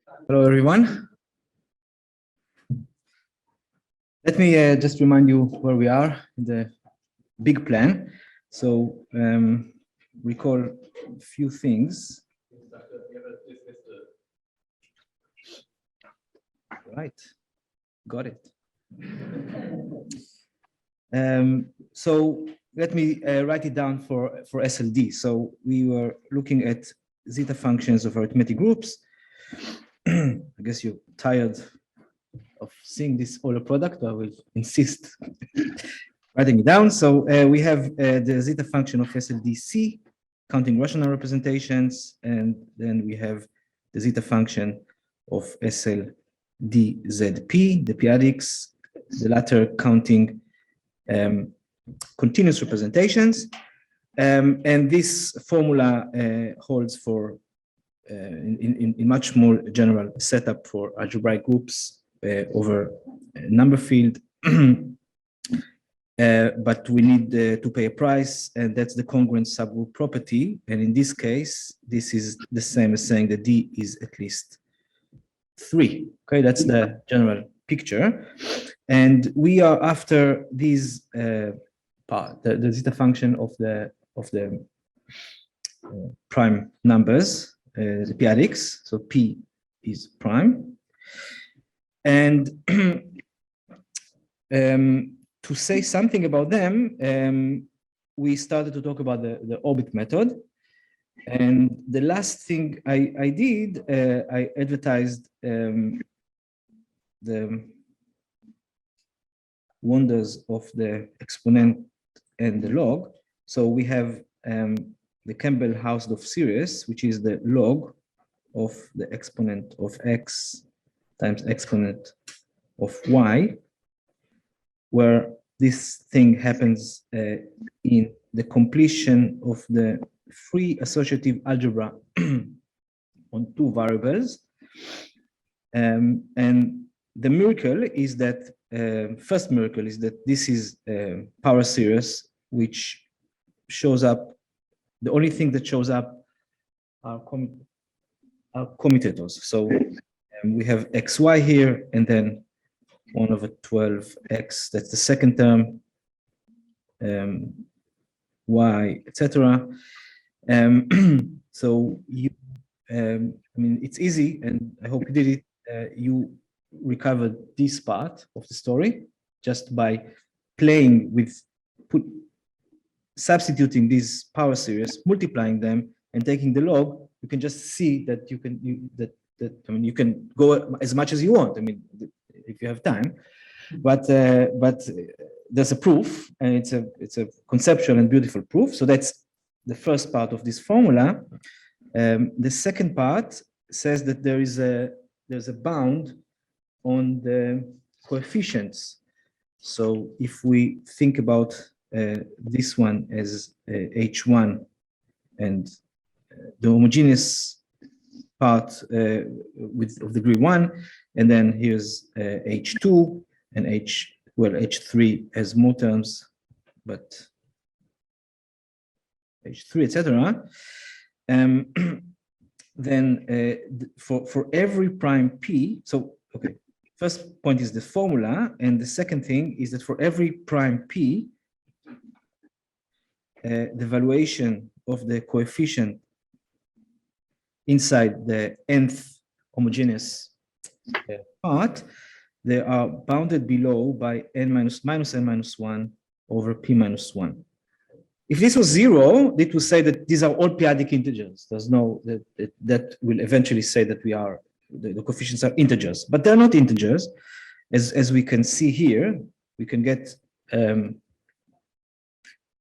Hello, everyone. Let me just remind you where we are in the big plan. So recall a few things. Right, got it. So let me write it down for SLD. So we were looking at zeta functions of arithmetic groups. I guess you're tired of seeing this Euler product, but I will insist writing it down. So we have the zeta function of SLDC, counting rational representations, and then we have the zeta function of SLDZP, the p-adics, the latter counting continuous representations. And this formula holds for in much more general setup for algebraic groups over a number field. But we need to pay a price, and that's the congruent subgroup property. And in this case, this is the same as saying that D is at least 3. Okay, that's the general picture. And we are after these part, the zeta function of the prime numbers, the p-adics. So P is prime. And to say something about them, we started to talk about the orbit method. And the last thing I did, I advertised the wonders of the exponent and the log. So we have the Campbell-Hausdorff series, which is the log of the exponent of x times exponent of y, where this thing happens in the completion of the free associative algebra on 2 variables. And the miracle is that, first miracle is that this is a power series which shows up, the only thing that shows up are commutators. So we have xy here, and then 1 over 12x, that's the second term, y, etc. So you, I mean, it's easy, and I hope you did it. You recovered this part of the story just by playing with, substituting these power series, multiplying them, and taking the log. You can just see that you can I mean, you can go as much as you want. I mean, if you have time, but there's a proof, and it's a conceptual and beautiful proof. So that's the first part of this formula. The second part says that there's a bound on the coefficients. So if we think about this one as H1 and the homogeneous part of degree 1, and then here's H2 and H3 has more terms, but H3, etc. Then for every prime P, so okay, first point is the formula, and the second thing is that for every prime P, the valuation of the coefficient inside the nth homogeneous part, they are bounded below by n minus n minus 1 over p minus 1. If this was 0, it would say that these are all p-adic integers. There's no, that will eventually say that we are, the coefficients are integers, but they're not integers. As we can see here, we can get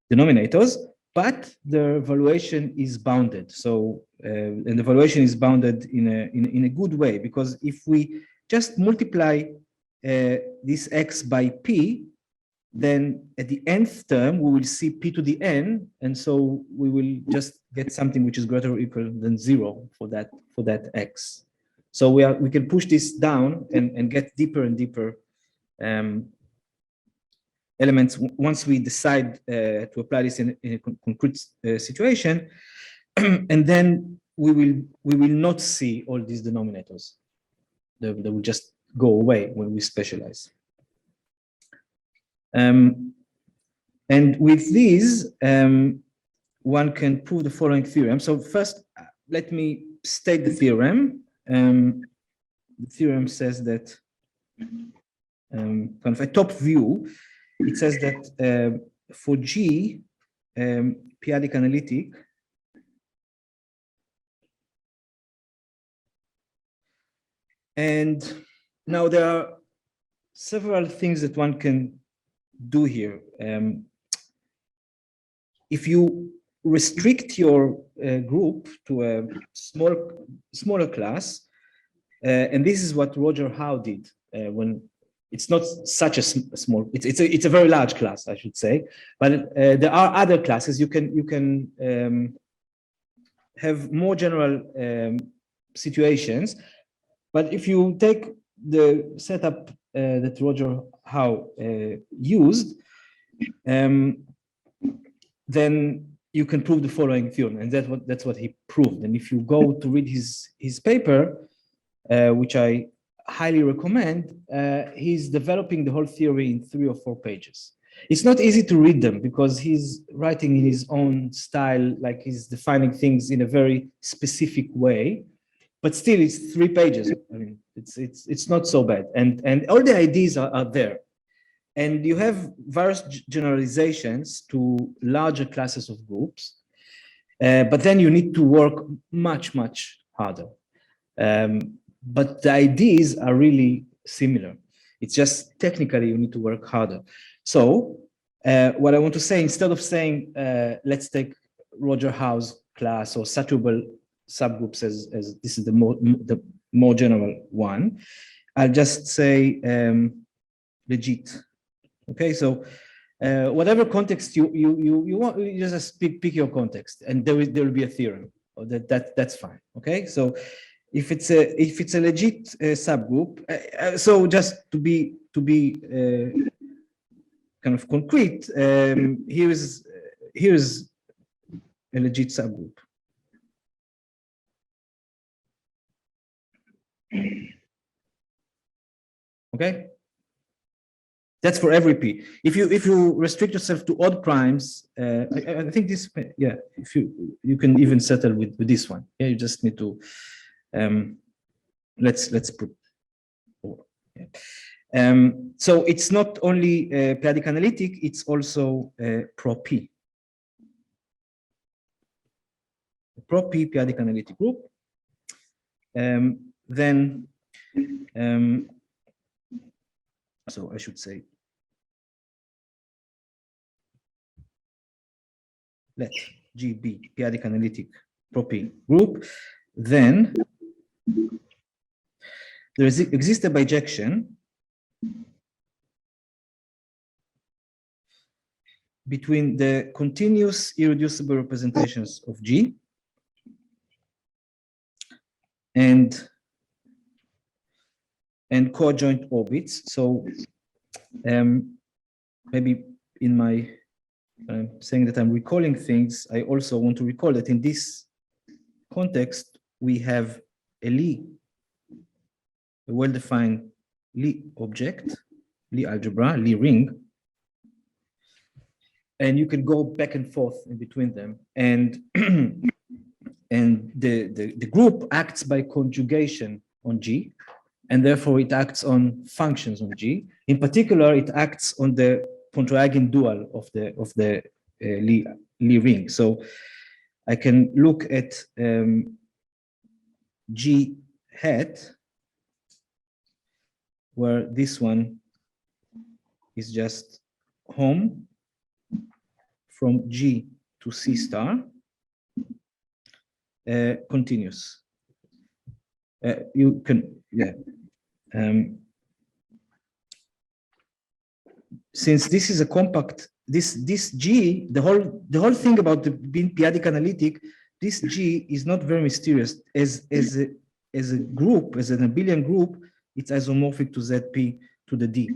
denominators, but the valuation is bounded. So, and the valuation is bounded in a good way, because if we just multiply this x by p, then at the nth term, we will see p to the n, and so we will just get something which is greater or equal than 0 for that x. So we can push this down and get deeper and deeper elements once we decide to apply this in a concrete situation, and then we will not see all these denominators. they will just go away when we specialize. And with these, one can prove the following theorem. So first, let me state the theorem. The theorem says that, kind of a top view, it says that for G, periodic analytic, and now there are several things that one can do here. If you restrict your group to a smaller class, and this is what Roger Howe did when it's not such a small, it's a very large class, I should say, but there are other classes you can have more general situations. But if you take the setup that Roger Howe used, then you can prove the following theorem, and that's what he proved. And if you go to read his paper, which I highly recommend, he's developing the whole theory in 3 or 4 pages. It's not easy to read them because he's writing in his own style, like he's defining things in a very specific way. But still, it's 3 pages. I mean, it's not so bad, and all the ideas are there. And you have various generalizations to larger classes of groups, but then you need to work much harder. But the ideas are really similar. It's just technically you need to work harder. So what I want to say, instead of saying let's take Roger Howe's class or saturable subgroups as this is the more general one, I'll just say legit. Okay, so whatever context you want, you just pick your context, and there will be a theorem. That's fine. Okay, so if it's a legit subgroup, so just to be kind of concrete, here's a legit subgroup. Okay, that's for every P. If you restrict yourself to odd primes, I think this, yeah, if you can even settle with this one. Yeah, you just need to let's put 4. Yeah. So it's not only periodic analytic, it's also pro-P. Pro-P periodic analytic group. Then so I should say, let G be periodic analytic pro-P group. Then there exists a bijection between the continuous irreducible representations of G and coadjoint orbits. So maybe in my saying that I'm recalling things, I also want to recall that in this context, we have a Lie, a well-defined Lie object, Lie algebra, Lie ring, and you can go back and forth in between them. And and the group acts by conjugation on G, and therefore it acts on functions on G. In particular, it acts on the Pontryagin dual of the Lie ring. So I can look at G hat, where this one is just home from G to C star, continuous. You can, yeah. Since this is a compact, this G, the whole thing about being periodic analytic, this G is not very mysterious. As a group, as an abelian group, it's isomorphic to ZP to the D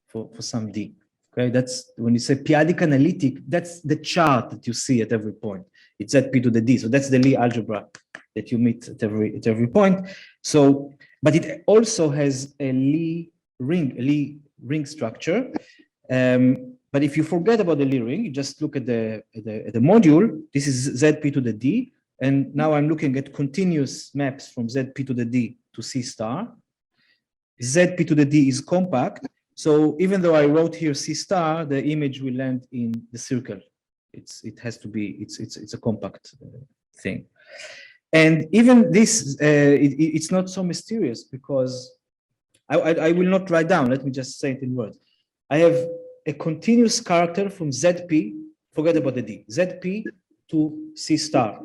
for some D. Okay, that's when you say periodic analytic, that's the chart that you see at every point. It's ZP to the D. So that's the Lie algebra that you meet at every point. So but it also has a Lie ring structure. But if you forget about the Lie ring, you just look at the module. This is ZP to the D, and now I'm looking at continuous maps from ZP to the D to C star. ZP to the D is compact, so even though I wrote here C star, the image will land in the circle. It has to be. It's a compact thing. And even this, it's not so mysterious because I will not write down. Let me just say it in words. I have a continuous character from ZP, forget about the D, ZP to C star.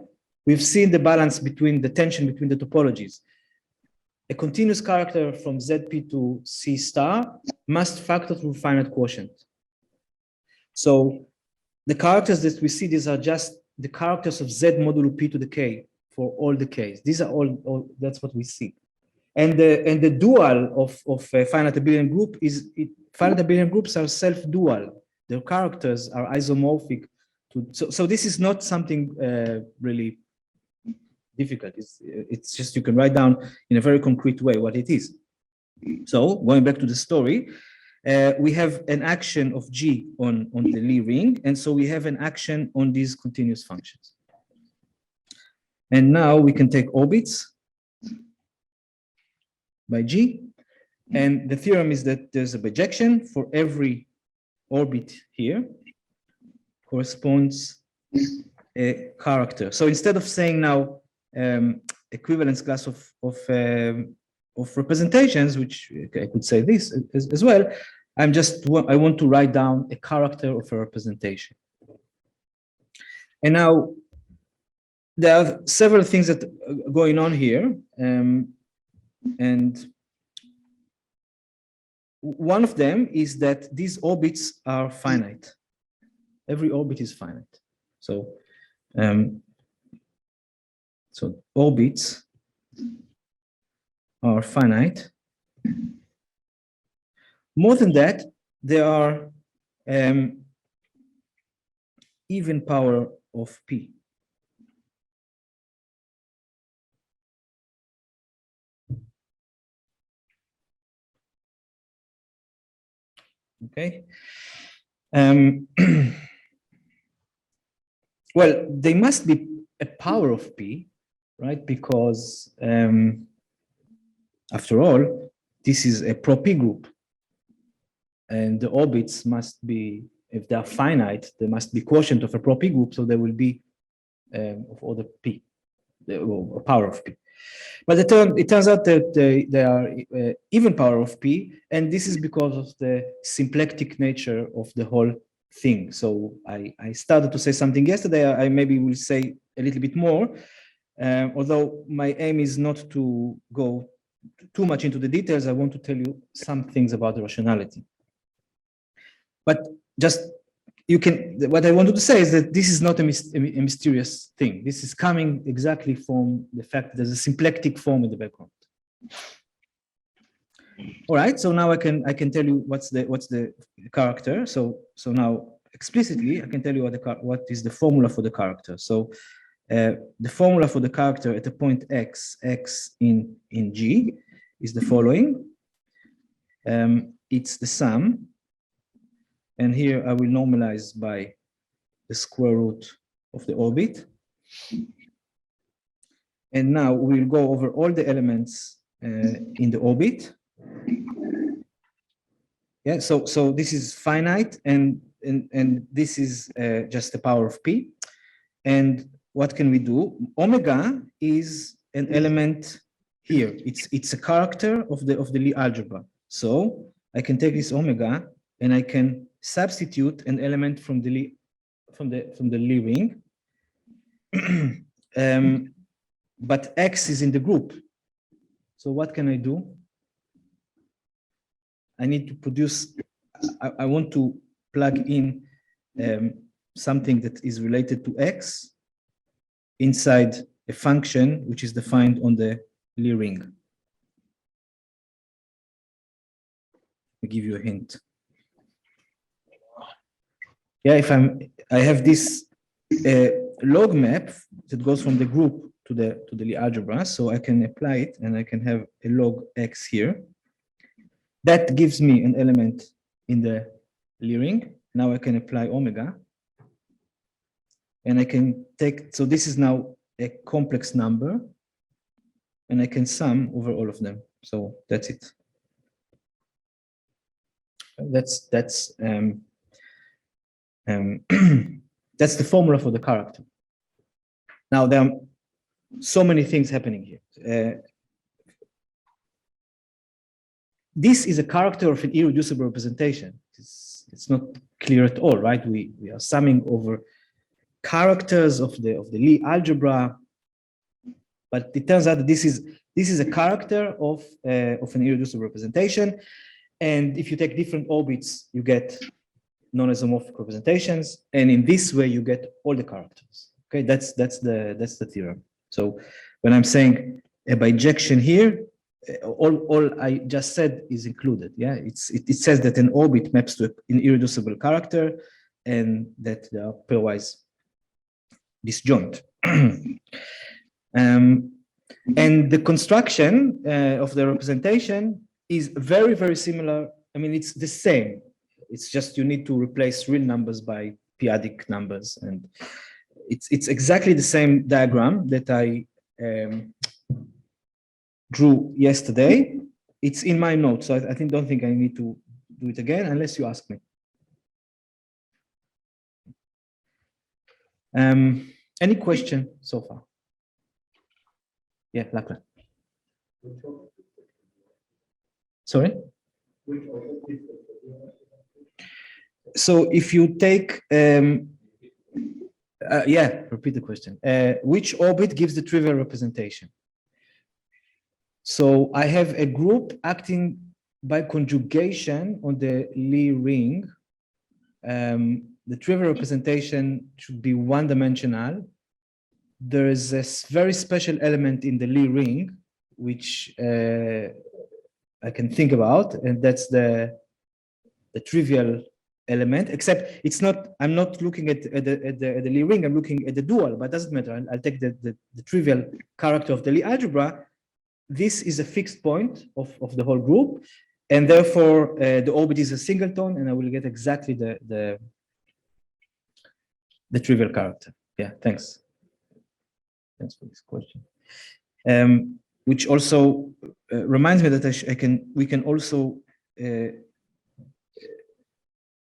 We've seen the balance between the tension between the topologies. A continuous character from ZP to C star must factor through finite quotient. So the characters that we see, these are just the characters of Z modulo P to the K for all the Ks. These are all that's what we see. And the dual of finite abelian group is, finite abelian groups are self-dual. Their characters are isomorphic. So this is not something really difficult. It's just you can write down in a very concrete way what it is. So going back to the story, we have an action of G on the Lie ring, and so we have an action on these continuous functions. And now we can take orbits by G, and the theorem is that there's a bijection for every orbit here corresponds a character. So instead of saying now equivalence class of representations, which I could say this as well, I want to write down a character of a representation. And now there are several things that are going on here. And one of them is that these orbits are finite. Every orbit is finite. So, so orbits are finite. More than that, they are even power of P. Okay. Well, they must be a power of P, right? Because after all, this is a pro-P group. And the orbits must be, if they are finite, they must be quotient of a pro-P group, so they will be of order P, a power of P. But it turns out that they are even power of P, and this is because of the symplectic nature of the whole thing. So I started to say something yesterday, I maybe will say a little bit more, although my aim is not to go too much into the details. I want to tell you some things about the rationality. But just, you can, what I wanted to say is that this is not a mysterious thing. This is coming exactly from the fact that there's a symplectic form in the background. All right, so now I can tell you what's the character. So now explicitly I can tell you what is the formula for the character. So the formula for the character at the point x in G is the following. It's the sum. And here I will normalize by the square root of the orbit. And now we'll go over all the elements in the orbit. Yeah, so this is finite, and this is just the power of P. And what can we do? Omega is an element here. It's a character of the Lie algebra. So I can take this omega and I can substitute an element from the Lie ring. But X is in the group. So what can I do? I need to produce, I want to plug in something that is related to X inside a function which is defined on the Lie ring. I'll give you a hint. Yeah, I have this log map that goes from the group the Lie algebra, so I can apply it and I can have a log x here. That gives me an element in the Lie ring. Now I can apply omega, and I can take, so this is now a complex number, and I can sum over all of them. So that's it. That's that's the formula for the character. Now there are so many things happening here. This is a character of an irreducible representation. It's not clear at all, right? We are summing over characters of the Lie algebra, but it turns out that this is a character of an irreducible representation. And if you take different orbits, you get non-isomorphic representations, and in this way you get all the characters. Okay, that's the theorem. So when I'm saying a bijection here, all I just said is included. Yeah, it says that an orbit maps to an irreducible character, and that they are pairwise disjoint. And the construction of the representation is very, very similar. I mean, it's the same. It's just you need to replace real numbers by p-adic numbers, and it's exactly the same diagram that I drew yesterday. It's in my notes, so I don't think I need to do it again unless you ask me. Any question so far? Yeah, Lachlan. Sorry? So if you take, yeah, repeat the question. Which orbit gives the trivial representation? So I have a group acting by conjugation on the Lie ring. The trivial representation should be one-dimensional. There is a very special element in the Lie ring, which I can think about, and that's the trivial element, except it's not, I'm not looking at the Lie ring, I'm looking at the dual, but it doesn't matter. I'll take the trivial character of the Lie algebra. This is a fixed point of the whole group, and therefore the orbit is a singleton, and I will get exactly the trivial character. Yeah, thanks. Thanks for this question. Which also reminds me that we can also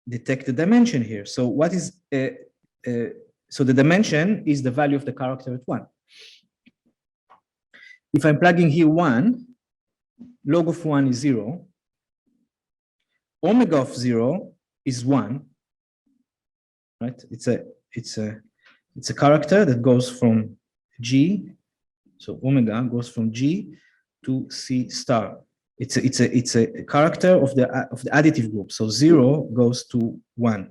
detect the dimension here. So what is so the dimension is the value of the character at 1. If I'm plugging here 1, log of 1 is 0, omega of 0 is 1, right? It's a character that goes from G, so omega goes from G to C star. It's a character of the additive group. So 0 goes to 1.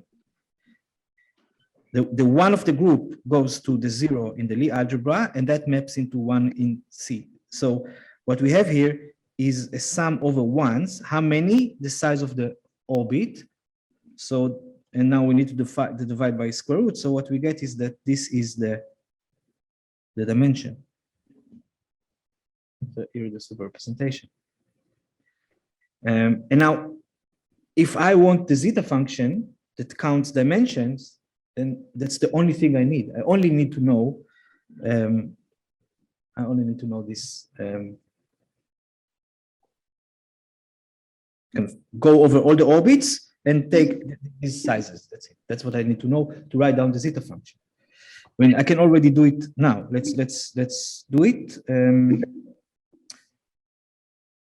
The 1 of the group goes to the 0 in the Lie algebra, and that maps into 1 in C. So what we have here is a sum over 1s. How many? The size of the orbit. So, and now we need to divide by square root. So what we get is that this is the dimension, the irreducible representation. And now, if I want the zeta function that counts dimensions, then that's the only thing I need. I only need to know. I only need to know this. Kind of go over all the orbits and take these sizes. That's it. That's what I need to know to write down the zeta function. I mean, I can already do it now. Let's do it.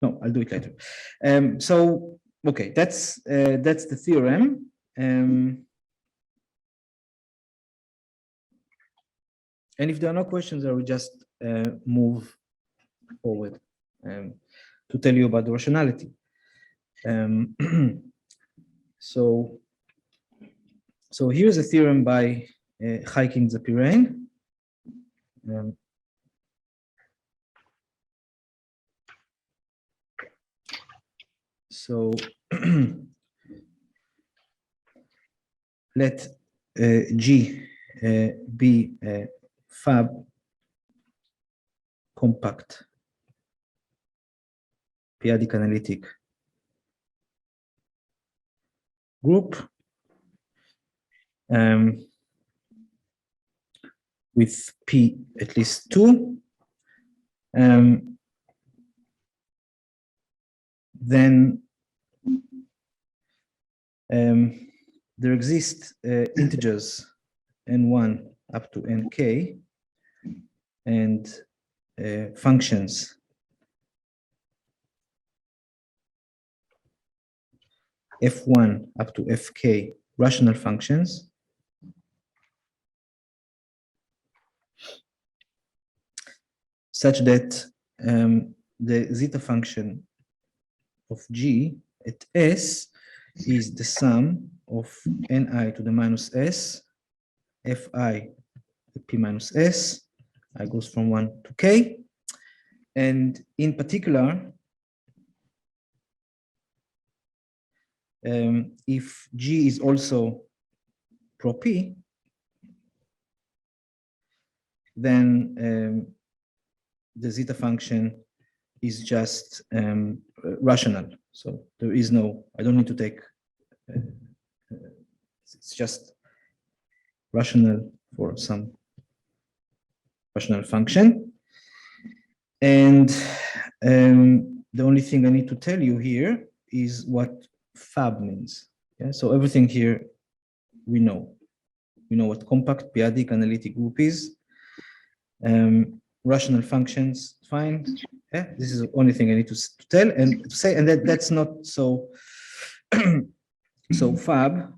No, I'll do it later. So okay, that's the theorem. And if there are no questions, I will just move forward to tell you about the rationality. So here's a theorem by Chaikin Zapirain. So let G be fab compact p-adic analytic group with p at least 2, then there exist integers n1 up to nk and functions f1 up to fk, rational functions, such that the zeta function of G at S is the sum of ni to the minus s, fi to p minus s, I goes from 1 to k, and in particular, if G is also pro p, then the zeta function is just rational. So there is no, I don't need to take, it's just rational for some rational function. And the only thing I need to tell you here is what fab means. Yeah? So everything here we know. We know what compact p-adic analytic group is. Rational functions, fine. Yeah, this is the only thing I need to tell and to say, and that's not so. So fab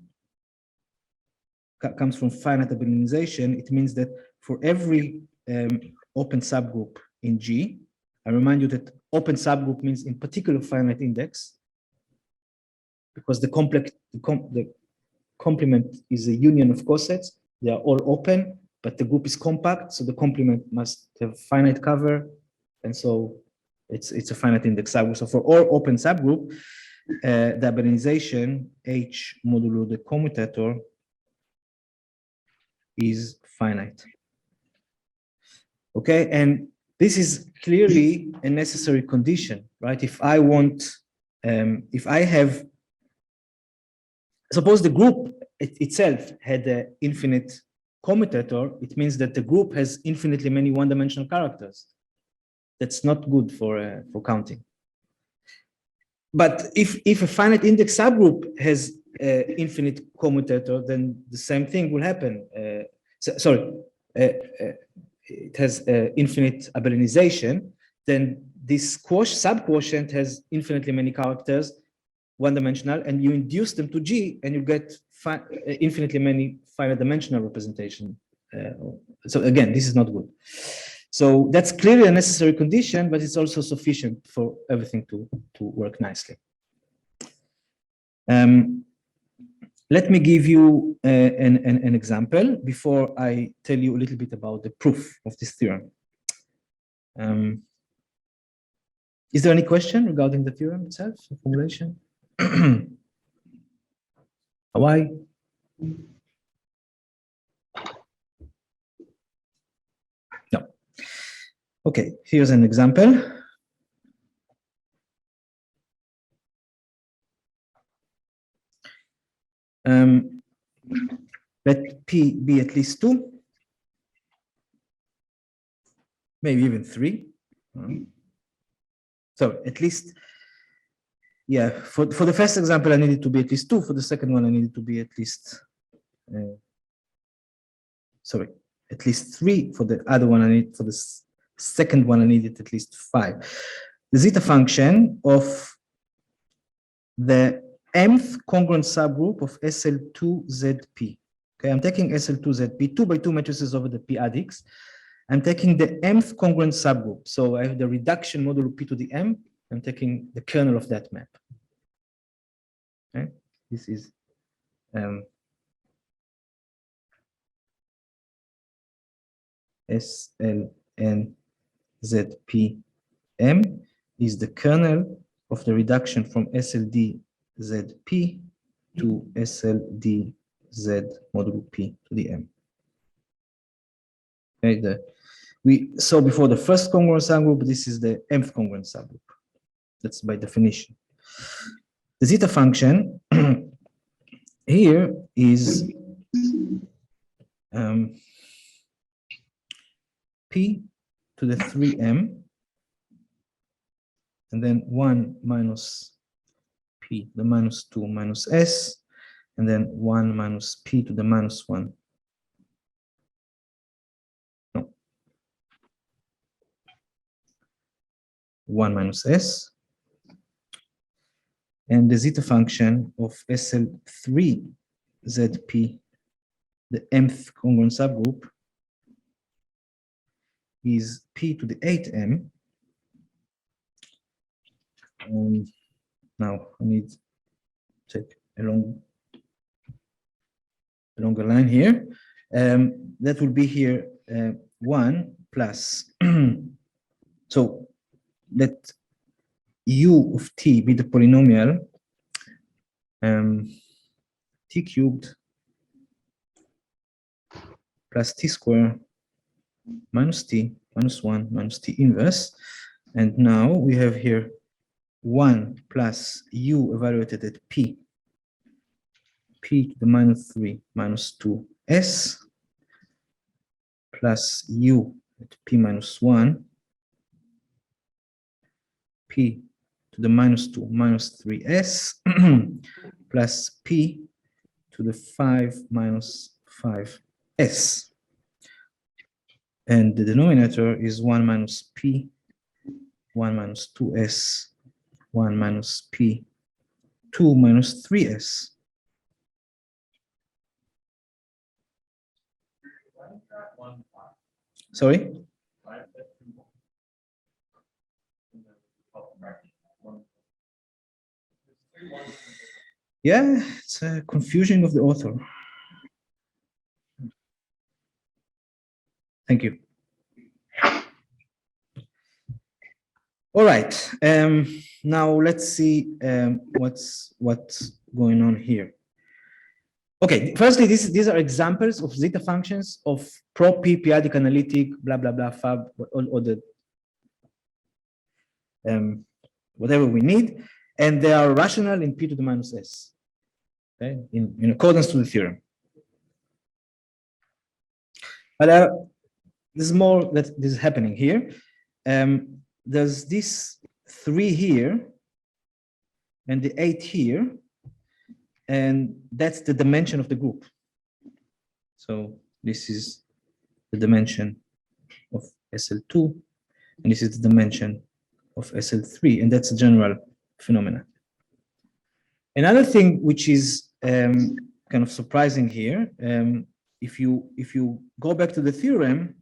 comes from finite abelianization. It means that for every open subgroup in G, I remind you that open subgroup means in particular finite index, because the complement is a union of cosets. They are all open, but the group is compact, so the complement must have finite cover, and so it's a finite index subgroup. So for all open subgroup, the abelianization H modulo the commutator is finite. Okay, and this is clearly a necessary condition, right? If I want, if I have, suppose the group itself had an infinite commutator, it means that the group has infinitely many one-dimensional characters. That's not good for counting. But if a finite index subgroup has infinite commutator, then the same thing will happen. It has infinite abelianization. Then this subquotient has infinitely many characters, one-dimensional, and you induce them to G, and you get infinitely many finite dimensional representation. So again, this is not good. So that's clearly a necessary condition, but it's also sufficient for everything to work nicely. Let me give you an example before I tell you a little bit about the proof of this theorem. Is there any question regarding the theorem itself, the formulation? Why? No. Okay, here's an example. Let P be at least 2, maybe even 3. So at least, yeah, for the first example, I needed to be at least 2. For the second one, I needed to be at least, at least 3. For the other one, for the second one, I needed at least 5. The zeta function of the mth congruent subgroup of SL2ZP. Okay, I'm taking SL2ZP, 2 by 2 matrices over the p-adics. I'm taking the mth congruent subgroup. So I have the reduction modulo P to the M. I'm taking the kernel of that map. Okay, this is SLNZPM is the kernel of the reduction from SLDZP to SLDZ modulo P to the M. Okay, We saw before the first congruent subgroup, this is the mth congruent subgroup. That's by definition. The zeta function here is p to the 3m, and then 1 minus p, the minus 2 minus s, and then 1 minus p to the minus 1. No. 1 minus s. And the zeta function of SL3 ZP, the mth congruent subgroup, is p to the 8m. Now I need to take a longer line here. That will be here 1 plus. So let u of t be the polynomial t cubed plus t squared minus t minus 1 minus t inverse. And now we have here 1 plus u evaluated at p to the minus 3 minus 2s plus u at p minus 1 p to the minus 2 minus 3s plus p to the 5 minus 5s. And the denominator is 1 minus p, 1 minus 2s, 1 minus p, 2 minus 3s. Sorry? Yeah, it's a confusion of the author. Thank you. All right. Now let's see what's going on here. Okay. Firstly, these are examples of zeta functions of pro-p periodic analytic blah blah blah fab or the whatever we need, and they are rational in p to the minus s. Okay, in accordance to the theorem. But there's more that is happening here. There's this 3 here and the 8 here, and that's the dimension of the group. So this is the dimension of SL2, and this is the dimension of SL3, and that's a general phenomena. Another thing which is kind of surprising here, if you go back to the theorem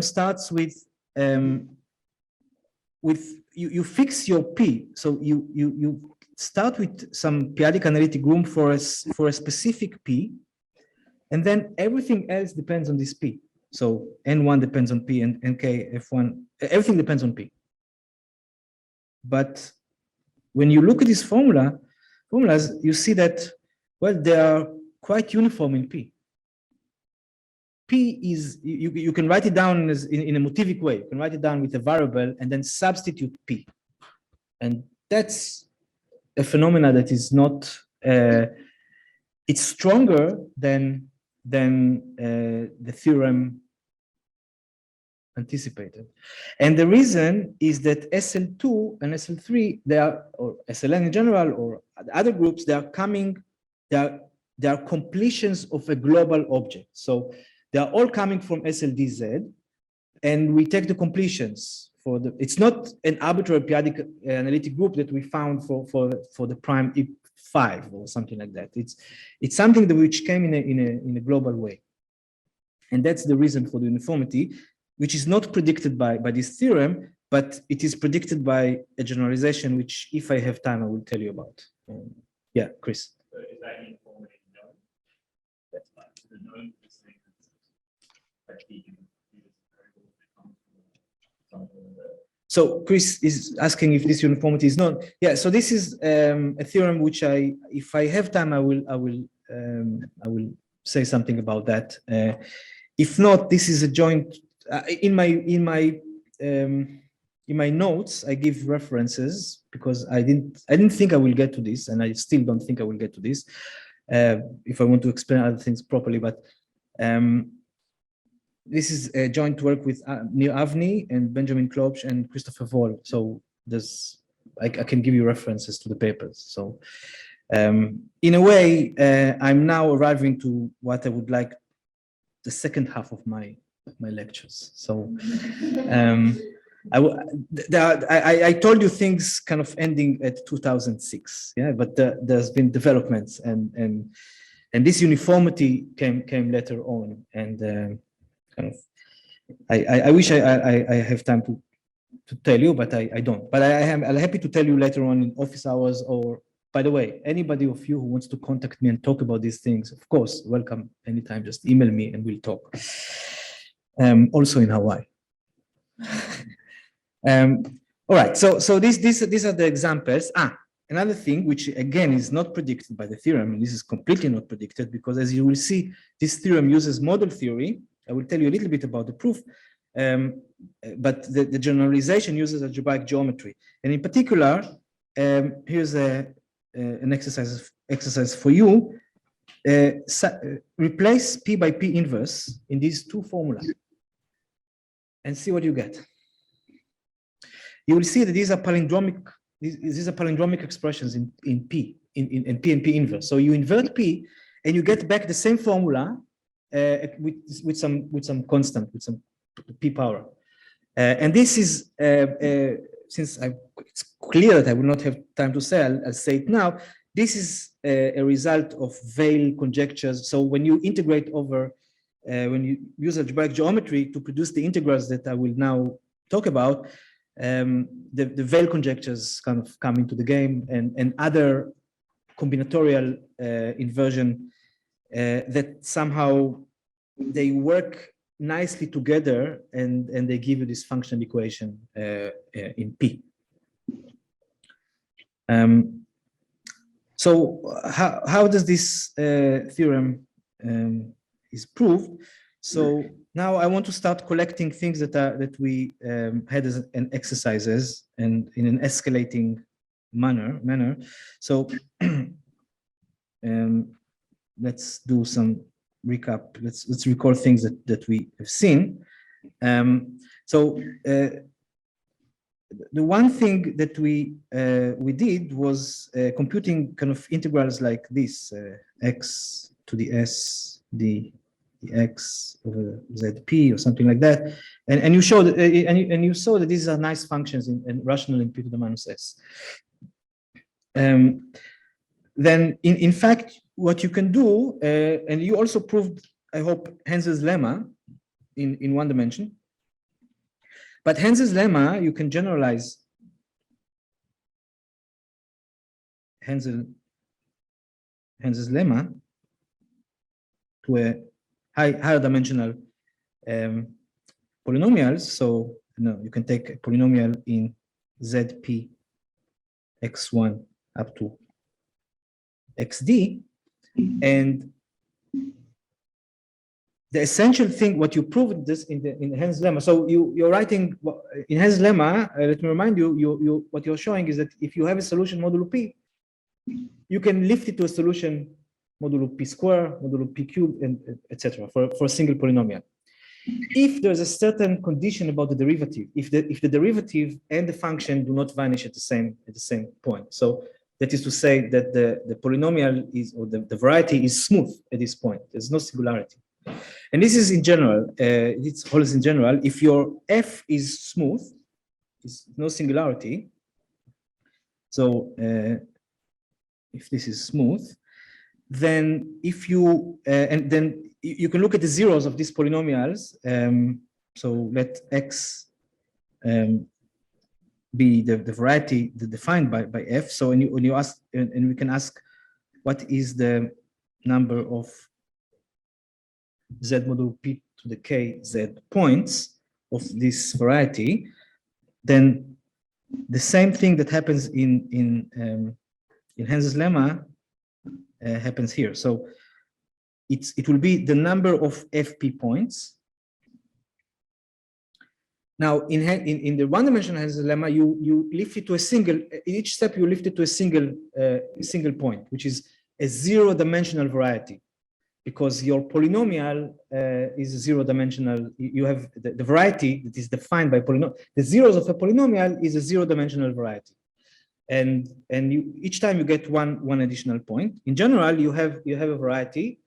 starts with you fix your p. So you start with some periodic analytic group for a specific p, and then everything else depends on this p. So n1 depends on p, and nk f1, everything depends on p. But when you look at these formulas, you see that, well, they are quite uniform in p. P is, you can write it down as in a motivic way. You can write it down with a variable and then substitute p. And that's a phenomena that is not, it's stronger than the theorem anticipated. And the reason is that SL2 and SL3, they are, or SLN in general, or other groups, they are coming, they are completions of a global object. So they are all coming from SLDZ, and we take the completions for the, it's not an arbitrary periodic analytic group that we found for the prime E5 or something like that. It's something that which came in a global way. And that's the reason for the uniformity, which is not predicted by this theorem, but it is predicted by a generalization, which if I have time, I will tell you about. Yeah, Chris. So is that uniformity known? That's like the known thing that so Chris is asking if this uniformity is known. Yeah, so this is a theorem which if I have time, I will say something about that. If not, this is a joint. In my notes, I give references because I didn't think I will get to this, and I still don't think I will get to this if I want to explain other things properly. But this is a joint work with Nir Avni and Benjamin Klopsch and Christopher Voll. So I can give you references to the papers. So in a way, I'm now arriving to what I would like the second half of my lectures. So I told you things kind of ending at 2006, yeah, but there's been developments, and this uniformity came later on, and kind of I wish I have time to tell you, but I don't. But I'm happy to tell you later on in office hours, or by the way, anybody of you who wants to contact me and talk about these things, of course, welcome anytime. Just email me and we'll talk. Also in Hawaii. All right, so these are the examples. Another thing, which again is not predicted by the theorem, and this is completely not predicted, because as you will see, this theorem uses model theory. I will tell you a little bit about the proof, but the generalization uses algebraic geometry. And in particular, here's an exercise for you. Replace P by P inverse in these two formulas and see what you get. You will see that these are palindromic. These are palindromic expressions in P, in P and P inverse. So you invert P, and you get back the same formula with some constant, with some P power. And this is since it's clear that I will not have time to say, I'll say it now. This is a result of Veil conjectures. So when you integrate over, when you use algebraic geometry to produce the integrals that I will now talk about, the Veil conjectures kind of come into the game, and other combinatorial inversion that somehow they work nicely together, and they give you this functional equation in P. So how does this theorem is proved? So now I want to start collecting things that we had as an exercises and in an escalating manner. So let's do some recap. Let's record things that we have seen. The one thing that we did was computing kind of integrals like this: x to the s the x over zp or something like that, and you showed and you saw that these are nice functions and rational in p to the minus s. Then in fact, what you can do, and you also proved, I hope, Hensel's lemma in one dimension. But Hensel's lemma, you can generalize Hensel's lemma to a higher dimensional polynomials. So you can take a polynomial in ZP x1 up to xd, and the essential thing, what you proved this in Hensel's lemma. So you're writing in Hensel's lemma. Let me remind you, what you're showing is that if you have a solution modulo p, you can lift it to a solution modulo p square, modulo p cubed, and etc. for a single polynomial. If there's a certain condition about the derivative, if the derivative and the function do not vanish at the same point. So that is to say that the polynomial is, or the variety is smooth at this point. There's no singularity. And this is in general, it holds in general. If your f is smooth, is no singularity. So if this is smooth, then if you and then you can look at the zeros of these polynomials. So let x be the variety defined by f. So when you ask, and we can ask, what is the number of z modulo p to the k z points of this variety, then the same thing that happens in Hensel's lemma happens here. So it will be the number of FP points. Now, in the one-dimensional Hansen lemma, you lift it to a single. In each step, you lift it to a single point, which is a zero-dimensional variety, because your polynomial is zero-dimensional. You have the variety that is defined by polynomial. The zeros of a polynomial is a zero-dimensional variety, and each time you get one additional point. In general, you have a variety,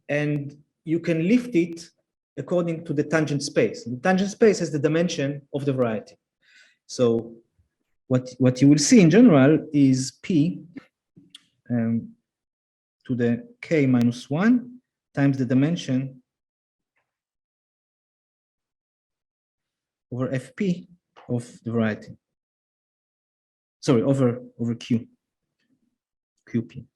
and you can lift it according to the tangent space. The tangent space has the dimension of the variety. So what you will see in general is P to the K minus 1 times the dimension over FP of the variety. Sorry, over Q. QP.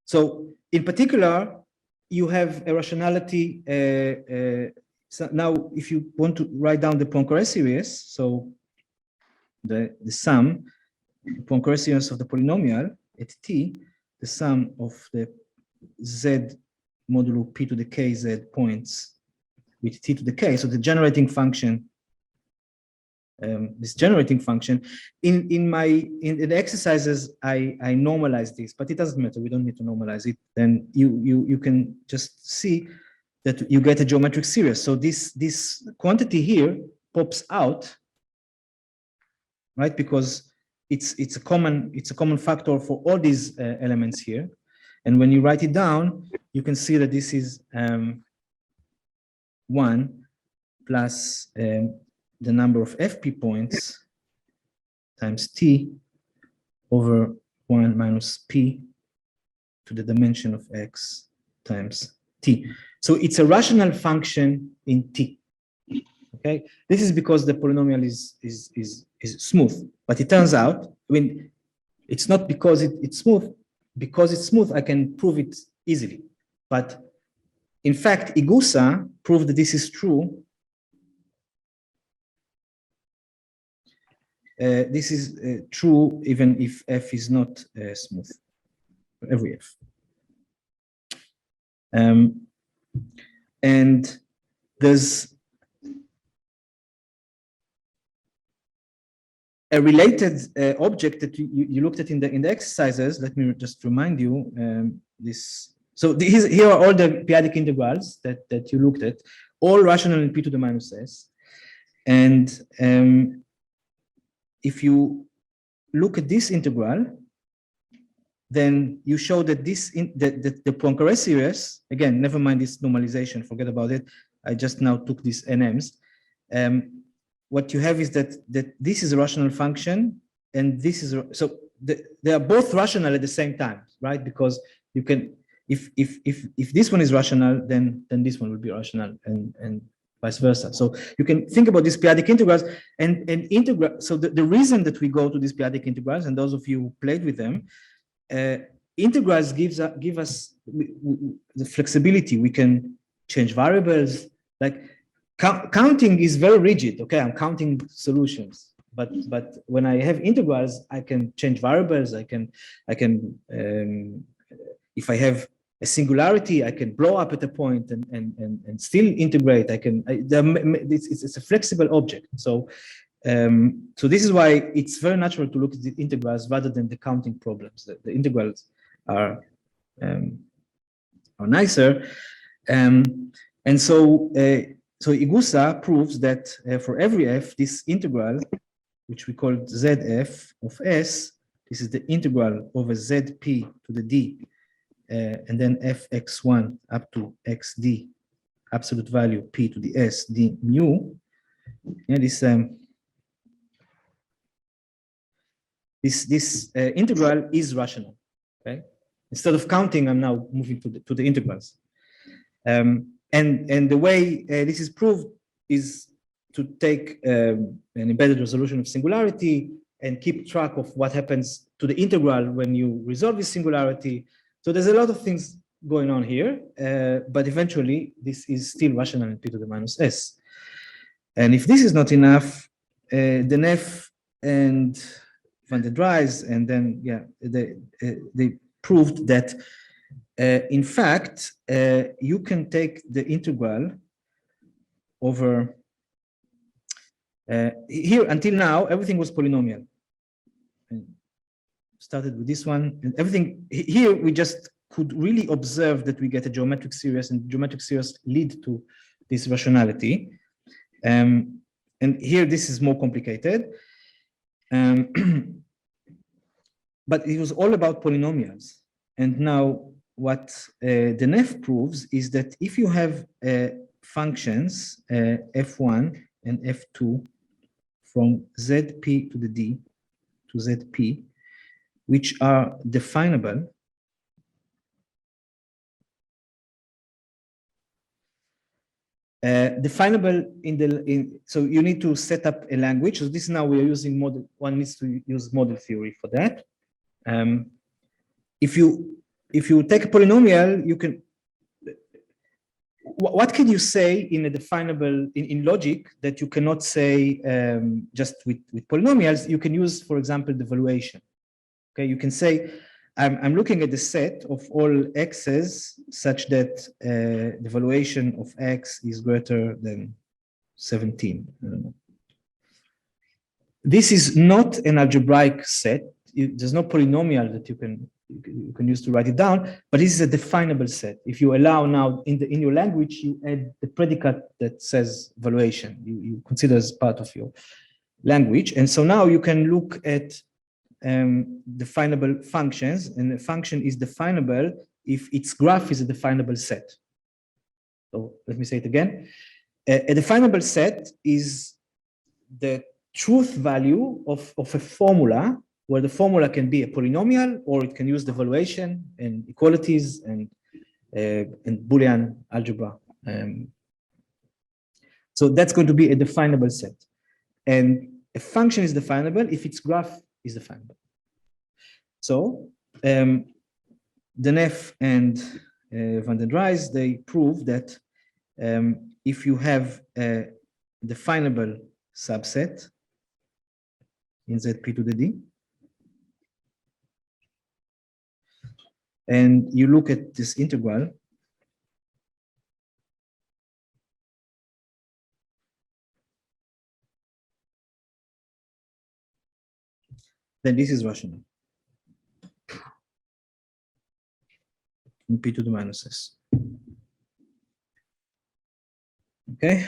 So in particular, you have a rationality. So now, if you want to write down the Poincare series, so the sum, the Poincare series of the polynomial at t, the sum of the z modulo p to the k z points with t to the k, so the generating function. This generating function in the exercises I normalize this, but it doesn't matter. We don't need to normalize it. Then you can just see that you get a geometric series. So this quantity here pops out, right? Because it's a common factor for all these elements here. And when you write it down, you can see that this is 1 plus the number of FP points times t over 1 minus p to the dimension of x times t. So it's a rational function in t. Okay, this is because the polynomial is smooth, but it turns out, I mean, it's not because it's smooth. Because it's smooth, I can prove it easily. But in fact, Igusa proved that this is true. This is true even if f is not smooth, for every f. And there's a related object that you looked at in the exercises. Let me just remind you this. So here are all the periodic integrals that you looked at, all rational in p to the minus s. And if you look at this integral, then you show that the Poincare series, again, never mind this normalization, forget about it. I just now took these NMs. What you have is that this is a rational function, and this is so they are both rational at the same time, right? Because you can, if this one is rational, then this one will be rational, and vice versa. So you can think about these periodic integrals and integral. So the reason that we go to these periodic integrals, and those of you who played with them, integrals give us the flexibility. We can change variables. Like counting is very rigid. Okay, I'm counting solutions, but when I have integrals, I can change variables. I can if I have a singularity, I can blow up at a point and still integrate. It's a flexible object. So so this is why it's very natural to look at the integrals rather than the counting problems. The integrals are nicer, and so Igusa proves that for every f, this integral, which we call zf of s, this is the integral over zp to the d. And then fx1 up to xd, absolute value p to the s d mu. Yeah, this integral is rational. Okay, instead of counting, I'm now moving to the integrals. And the way this is proved is to take an embedded resolution of singularity and keep track of what happens to the integral when you resolve this singularity. So there's a lot of things going on here, but eventually this is still rational in p to the minus s. And if this is not enough, then f and van der Dries, and then they proved that in fact you can take the integral over here. Until now everything was polynomial. And started with this one, and everything here we just could really observe that we get a geometric series, and geometric series lead to this rationality. And here this is more complicated. But it was all about polynomials. And now what the NEF proves is that if you have functions f1 and f2 from zp to the d to zp, which are definable, so you need to set up a language. So this now we are using model. One needs to use model theory for that. If you take a polynomial, you can. What can you say in a definable in logic that you cannot say just with polynomials? You can use, for example, the valuation. Okay, you can say I'm looking at the set of all x's such that the valuation of x is greater than 17. I don't know. This is not an algebraic set. There's no polynomial that you can use to write it down, but this is a definable set. If you allow now in your language, you add the predicate that says valuation. You consider as part of your language, and so now you can look at definable functions, and a function is definable if its graph is a definable set. So let me say it again. A definable set is the truth value of a formula, where the formula can be a polynomial, or it can use the valuation and equalities and Boolean algebra. So that's going to be a definable set. And a function is definable if its graph is definable. So the NEF and van der Dries, they prove that if you have a definable subset in Zp to the D, and you look at this integral, then this is rational in p to the minus s. Okay,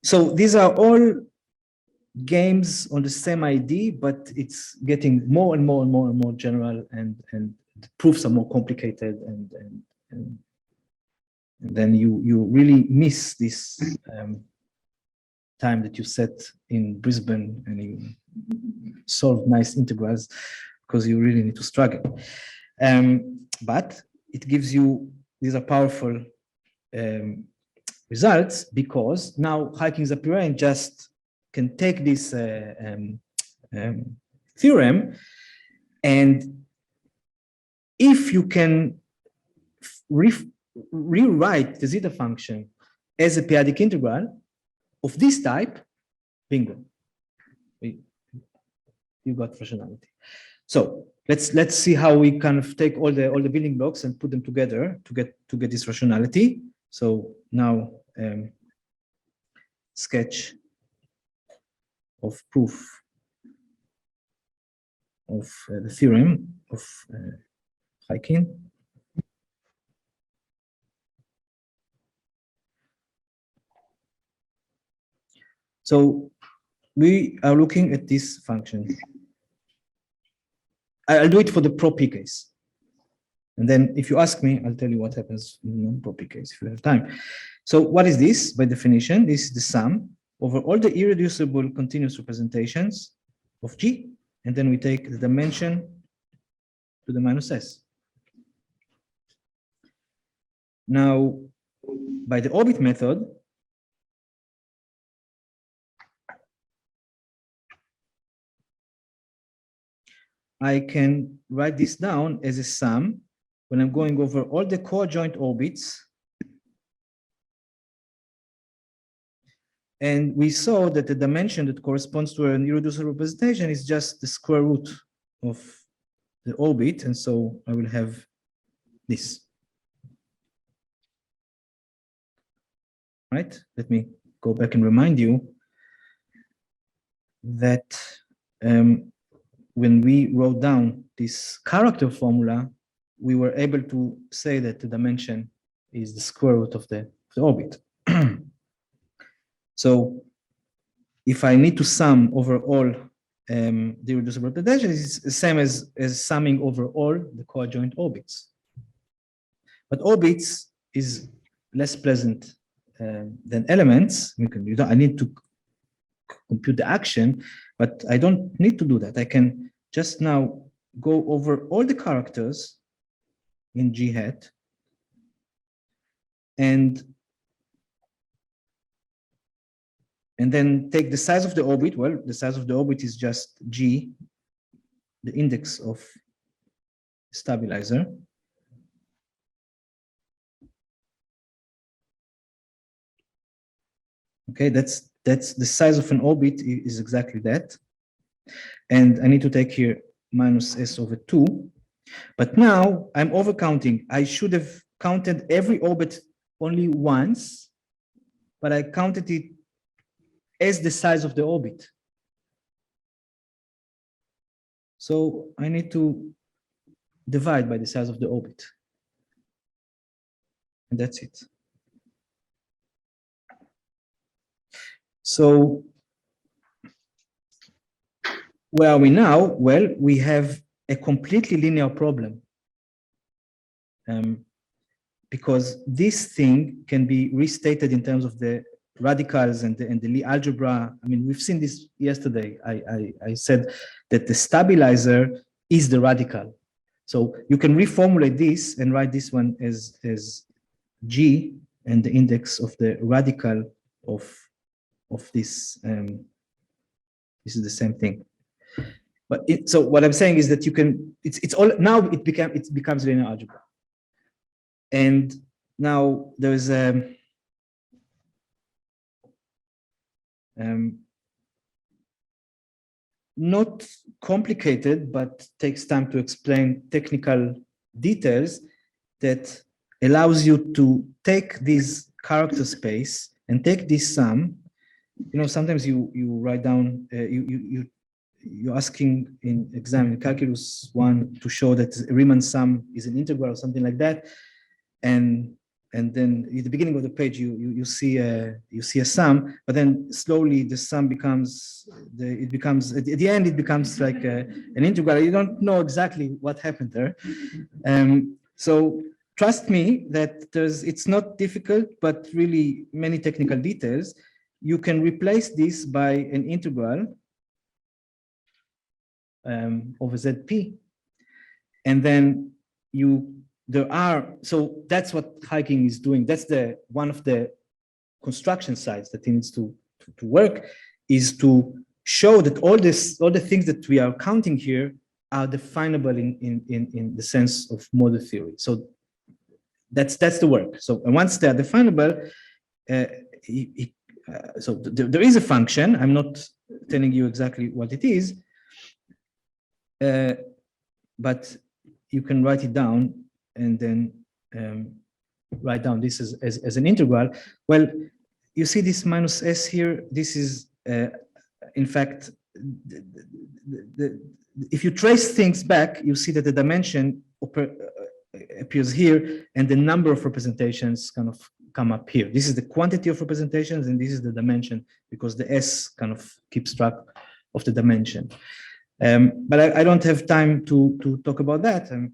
so these are all games on the same ID, but it's getting more and more and more and more general, and the proofs are more complicated, and then you really miss this time that you set in Brisbane and you solve nice integrals, because you really need to struggle. But it gives you, these are powerful results, because now Hawking-Zapirian just can take this theorem, and if you can rewrite the zeta function as a periodic integral of this type, bingo, you got rationality. So let's see how we kind of take all the building blocks and put them together to get this rationality. So now sketch of proof of the theorem of Hawking. So we are looking at this function. I'll do it for the pro P case. And then if you ask me, I'll tell you what happens in the non-pro P case if you have time. So what is this by definition? This is the sum over all the irreducible continuous representations of G. And then we take the dimension to the minus S. Now, by the orbit method, I can write this down as a sum when I'm going over all the coadjoint orbits And we saw that the dimension that corresponds to an irreducible representation is just the square root of the orbit. And so I will have this. Right? Let me go back and remind you that when we wrote down this character formula, we were able to say that the dimension is the square root of the orbit. So if I need to sum over all the irreducible representation, it's the same as summing over all the coadjoint orbits. But orbits is less pleasant than elements. I need to compute the action, but I don't need to do that. I can just now go over all the characters in G hat and then take the size of the orbit. Well, the size of the orbit is just G, the index of stabilizer. Okay, that's the size of an orbit is exactly that. And I need to take here minus S over 2. But now I'm overcounting. I should have counted every orbit only once, but I counted it as the size of the orbit. So I need to divide by the size of the orbit. And that's it. So where are we now? Well, we have a completely linear problem. Because this thing can be restated in terms of the radicals and the Lie algebra. I mean, we've seen this yesterday. I said that the stabilizer is the radical. So you can reformulate this and write this one as G and the index of the radical of this. This is the same thing. But so what I'm saying is that you can. It's all now. It becomes linear algebra. And now there's not complicated, but takes time to explain technical details that allows you to take this character space and take this sum. You know, sometimes you write down, you're asking in exam in calculus 1 to show that Riemann sum is an integral or something like that. And then at the beginning of the page you see a sum, but then slowly the sum becomes at the end it becomes like an integral. You don't know exactly what happened there. So trust me that it's not difficult, but really many technical details. You can replace this by an integral over ZP, and then so that's what hiking is doing. That's one of the construction sides that it needs to work, is to show that all the things that we are counting here are definable in the sense of model theory. So that's the work. So and once they are definable, so there is a function. I'm not telling you exactly what it is, but you can write it down and then write down this as an integral. Well, you see this minus S here. This is, in fact, if you trace things back, you see that the dimension appears here, and the number of representations kind of come up here. This is the quantity of representations, and this is the dimension, because the S kind of keeps track of the dimension. But I don't have time to talk about that. I'm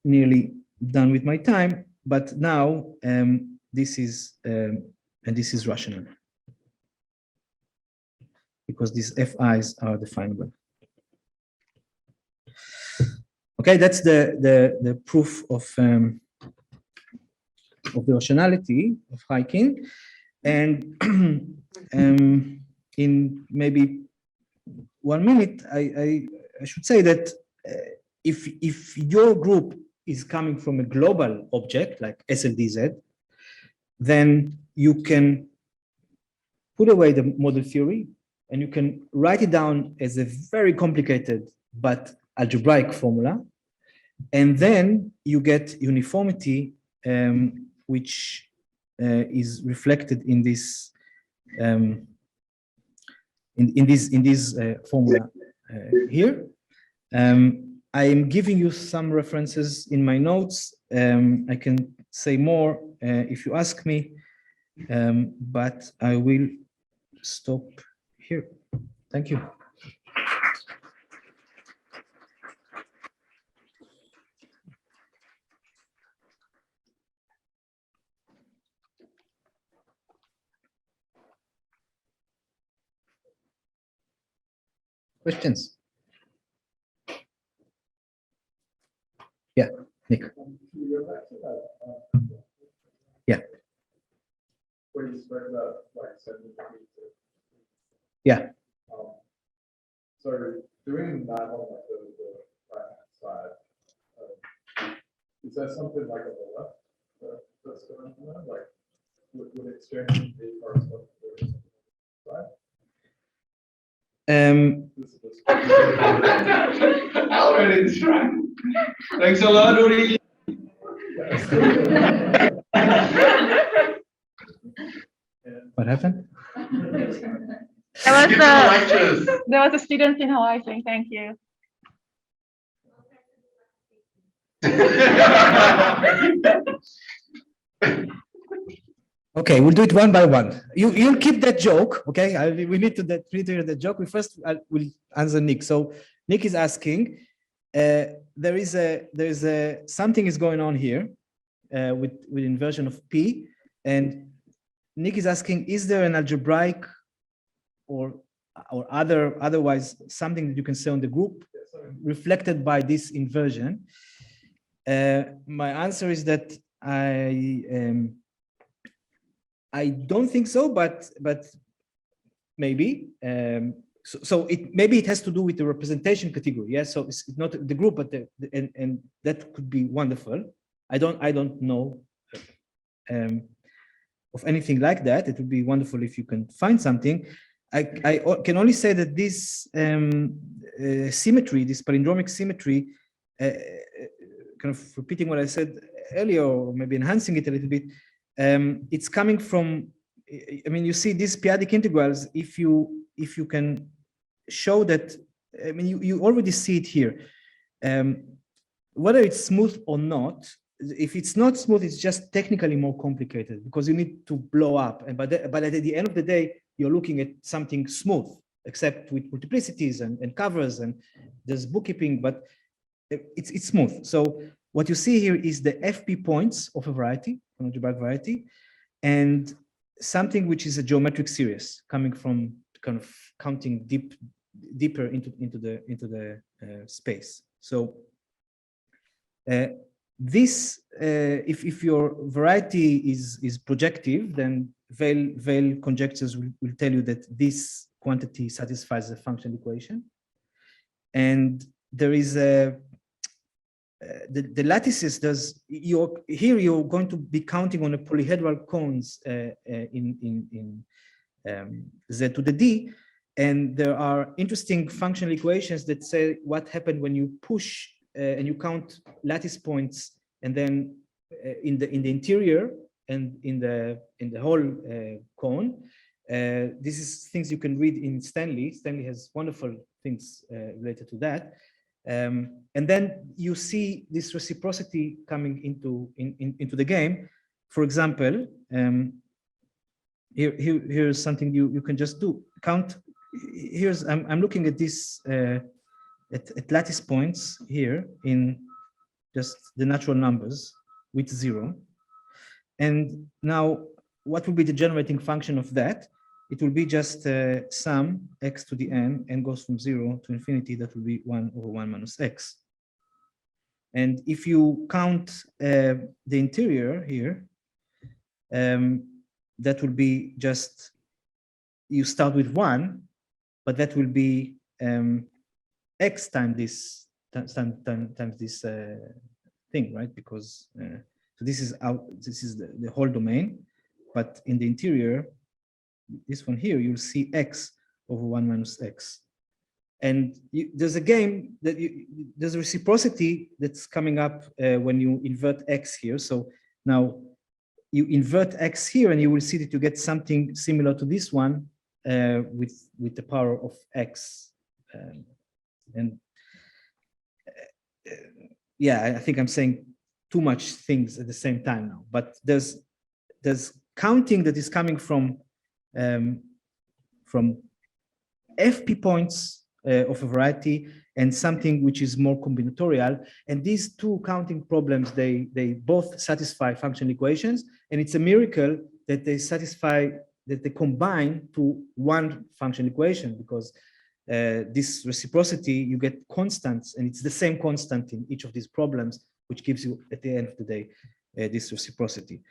nearly done with my time, but now this is rational, because these FIs are definable. Okay, that's the proof of the rationality of hiking, and in maybe 1 minute, I should say that if your group is coming from a global object like SLDZ, then you can put away the model theory, and you can write it down as a very complicated but algebraic formula. And then you get uniformity, which is reflected in this in this formula here. I am giving you some references in my notes. I can say more if you ask me, but I will stop here. Thank you. Questions? Yeah, Nick. Yeah. Where you spoke about like 7 Yeah. So doing that on like the right-hand side, is there something like on the left that's going on there? Like would exchange be correspond to something right? Already it's right. Thanks a lot, Uri. What happened? There was a student in Hawaii saying thank you. Okay, we'll do it one by one. You'll keep that joke, okay? We need to hear the joke. We first will answer Nick. So Nick is asking, there is something is going on here with inversion of P, and Nick is asking, is there an algebraic or otherwise something that you can say on the group reflected by this inversion? My answer is that I don't think so, but maybe. So maybe it has to do with the representation category. Yes, so it's not the group, but and that could be wonderful. I don't know of anything like that. It would be wonderful if you can find something. I can only say that this symmetry, this palindromic symmetry, kind of repeating what I said earlier, or maybe enhancing it a little bit. It's coming from, I mean, you see these p-adic integrals, if you can show that, I mean, you already see it here. Whether it's smooth or not, if it's not smooth, it's just technically more complicated because you need to blow up. But at the end of the day, you're looking at something smooth, except with multiplicities and covers, and there's bookkeeping, but it's smooth. So what you see here is the FP points of a variety, an algebraic variety, and something which is a geometric series coming from kind of counting deeper into the space. So this, if your variety is projective, then veil conjectures will tell you that this quantity satisfies the function equation, and there is a the lattices does here you're going to be counting on a polyhedral cones in Z to the D, and there are interesting functional equations that say what happened when you push and you count lattice points, and then in the interior and in the whole cone. This is things you can read in Stanley. Stanley has wonderful things related to that. And then you see this reciprocity coming into the game. For example, here's something you can just do. Count. Here's I'm looking at this at lattice points here in just the natural numbers with 0. And now, what will be the generating function of that? It will be just sum x to the n goes from 0 to infinity. That will be 1 over 1 minus x. And if you count the interior here, that will be just, you start with 1, but that will be x times this times this thing, right? Because so this is the whole domain, but in the interior this one here, you'll see x over 1 minus x. And there's a game that there's a reciprocity that's coming up when you invert x here. So now you invert x here, and you will see that you get something similar to this one with the power of x. Yeah, I think I'm saying too much things at the same time now. But there's counting that is coming from FP points of a variety and something which is more combinatorial. And these two counting problems, they both satisfy functional equations, and it's a miracle that they satisfy, that they combine to one functional equation, because this reciprocity, you get constants, and it's the same constant in each of these problems, which gives you, at the end of the day, this reciprocity.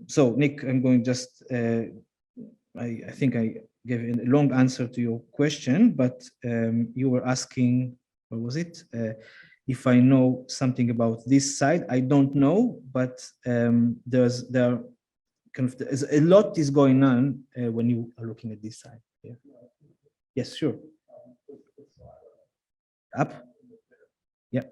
So Nick, I'm going just, I think I gave a long answer to your question, but you were asking, what was it? If I know something about this side. I don't know, but there's a lot is going on when you are looking at this side. Yeah. Yes, sure. Up. Yeah.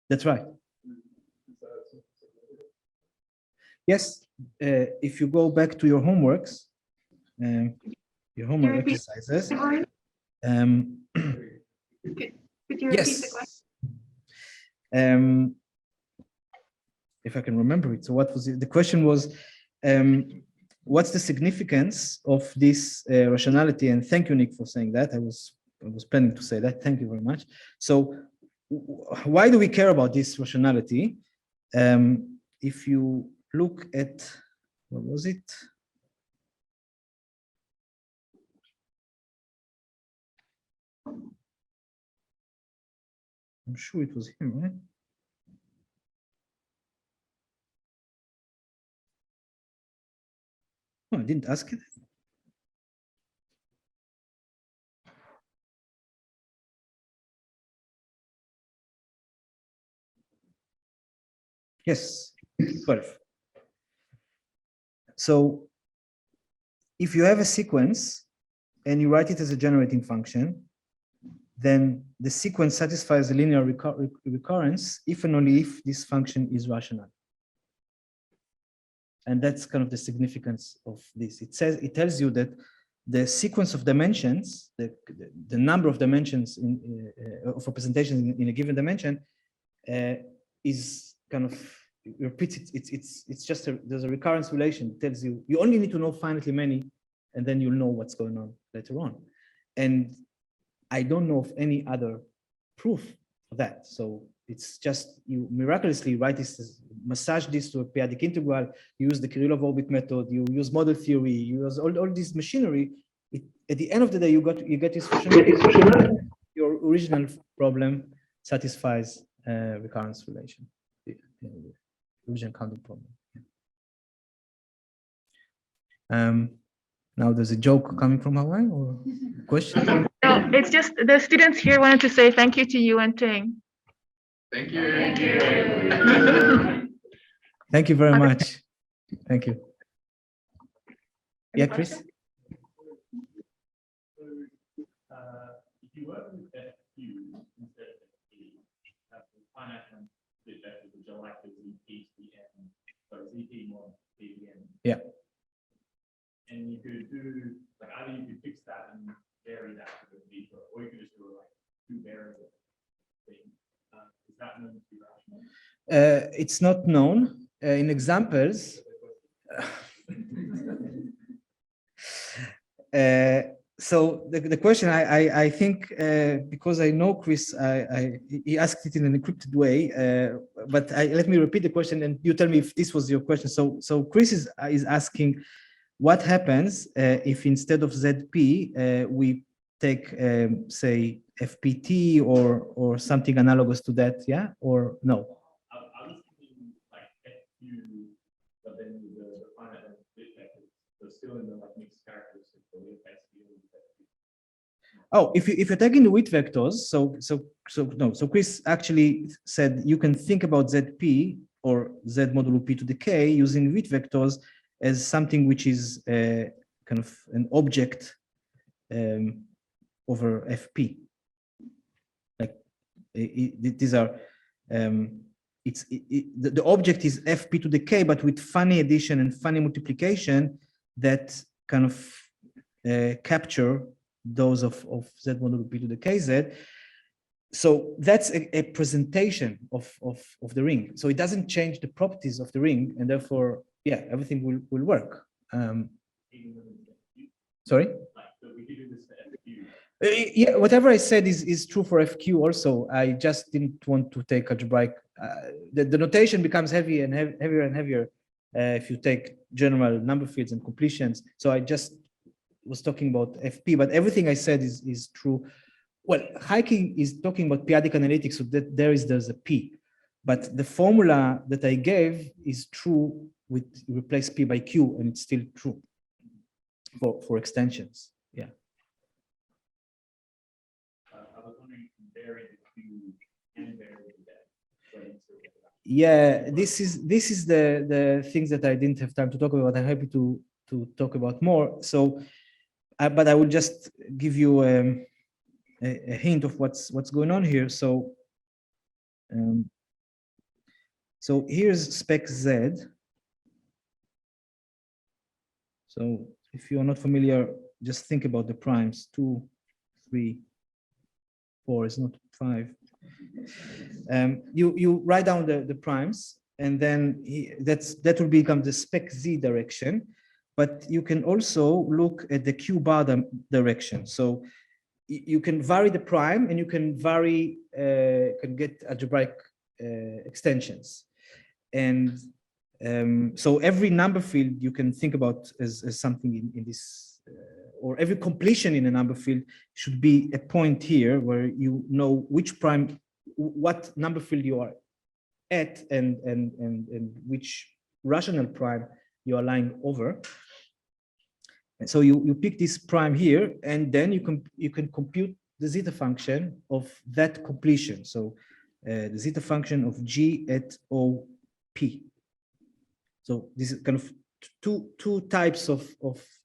That's right. Yes, if you go back to your homeworks, your homework exercises. Could you repeat the question? If I can remember it. So what was it? The question was, what's the significance of this rationality? And thank you, Nick, for saying that. I was planning to say that. Thank you very much. So why do we care about this rationality? If you look at, what was it? I'm sure it was him, right? No, I didn't ask it. Yes, 12. So if you have a sequence and you write it as a generating function, then the sequence satisfies a linear recurrence if and only if this function is rational. And that's kind of the significance of this. It tells you that the sequence of dimensions, the number of dimensions of representations in a given dimension is kind of repeats it. It's just there's a recurrence relation. It tells you only need to know finitely many, and then you'll know what's going on later on. And I don't know of any other proof for that. So it's just you miraculously write this, massage this to a periodic integral, you use the Kirillov orbit method, you use model theory, you use all this machinery. At the end of the day, you get this rationality. Your original problem satisfies recurrence relation, the original counting problem. Now there's a joke coming from Hawaii or question? No, it's just the students here wanted to say thank you to you and Ting. Thank you. Thank you. Thank you very much. Thank you. Yeah, Chris? If you work with FQ instead of FP, finite and bit better, would you like the ZP to the N? So ZP more BBN. Yeah. And you could do, like, either you could fix that and vary that to the deeper, or you could just do like two variable thing. Is that known to be rational? It's not known. In examples, so the question, I think, because I know Chris, he asked it in an encrypted way, but let me repeat the question and you tell me if this was your question. So Chris is asking, what happens if instead of ZP, we take, say, FPT or something analogous to that, yeah, or no? I was thinking like FQ, but then the finite and bit vectors, so still in the like mixed characteristics, but with SQ. Oh, if you're taking the width vectors, so Chris actually said you can think about ZP or Z modulo P to the K using width vectors as something which is kind of an object over FP. Like these are the object is FP to the K, but with funny addition and funny multiplication that kind of capture those of Z modulo P to the KZ. So that's a presentation of the ring. So it doesn't change the properties of the ring, and therefore, yeah, everything will work. Sorry? Yeah, whatever I said is true for FQ also. I just didn't want to take algebraic. The notation becomes heavier and heavier if you take general number fields and completions. So I just was talking about FP, but everything I said is true. Well, Heike is talking about periodic analytics, so that there's a P, but the formula that I gave is true with replace P by Q, and it's still true for extensions. Yeah. I was wondering if you vary the Q and vary the Z. Yeah, this is the things that I didn't have time to talk about. I'm happy to talk about more. So, but I will just give you a hint of what's going on here. So, so here's spec Z. So if you're not familiar, just think about the primes: 2, 3, 4 is not 5. You write down the primes, and then that will become the spec Z direction. But you can also look at the Q bar direction. So you can vary the prime, and you can vary, can get algebraic extensions. And so every number field you can think about as something in this, or every completion in a number field should be a point here where you know which prime, what number field you are at, and which rational prime you are lying over. And so you pick this prime here, and then you can compute the zeta function of that completion. So the zeta function of G at OP. So this is kind of two types of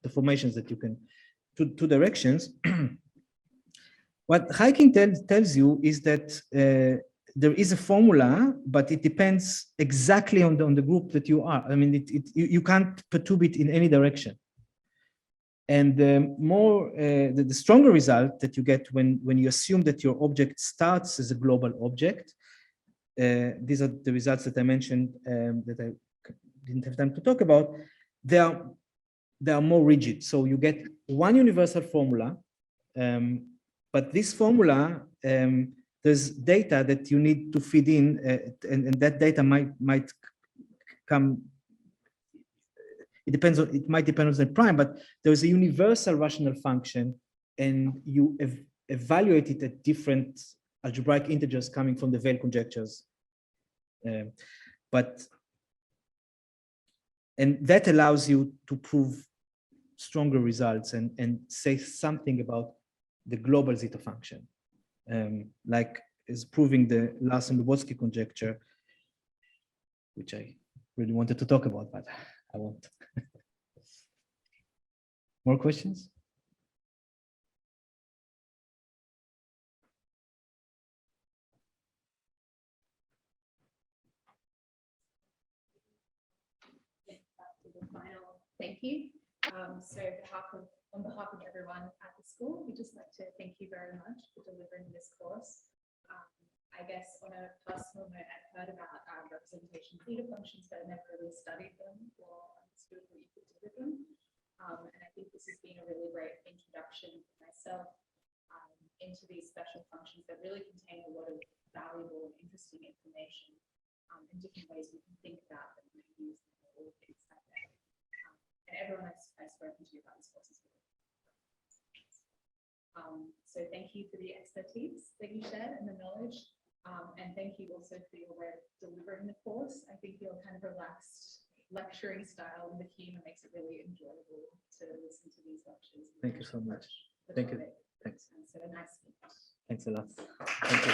the formations that you can, two directions. What Hiking tells you is that there is a formula, but it depends exactly on the group that you are. I mean, you can't perturb it in any direction. And the stronger result that you get when you assume that your object starts as a global object, these are the results that I mentioned that I didn't have time to talk about. They are more rigid. So you get one universal formula, but this formula, there's data that you need to feed in, and that data might come. It might depend on the prime, but there's a universal rational function, and you evaluate it at different algebraic integers coming from the veil conjectures. And that allows you to prove stronger results and say something about the global zeta function, like is proving the Larsen-Lubotsky conjecture, which I really wanted to talk about, but I won't. More questions? Thank you. So on behalf of everyone at the school, we'd just like to thank you very much for delivering this course. I guess on a personal note, I've heard about representation theta functions, but I never really studied them or understood what you could do with them. And I think this has been a really great introduction for myself into these special functions that really contain a lot of valuable and interesting information in different ways we can think about them and use them for all things like that. And everyone I've spoken to about this course is really so thank you for the expertise that you shared and the knowledge. And thank you also for your way of delivering the course. I think your kind of relaxed lecturing style and the humor makes it really enjoyable to listen to these lectures. Thank you so much. Thank you. Thanks. So a nice speech. Thanks a lot. Thank you.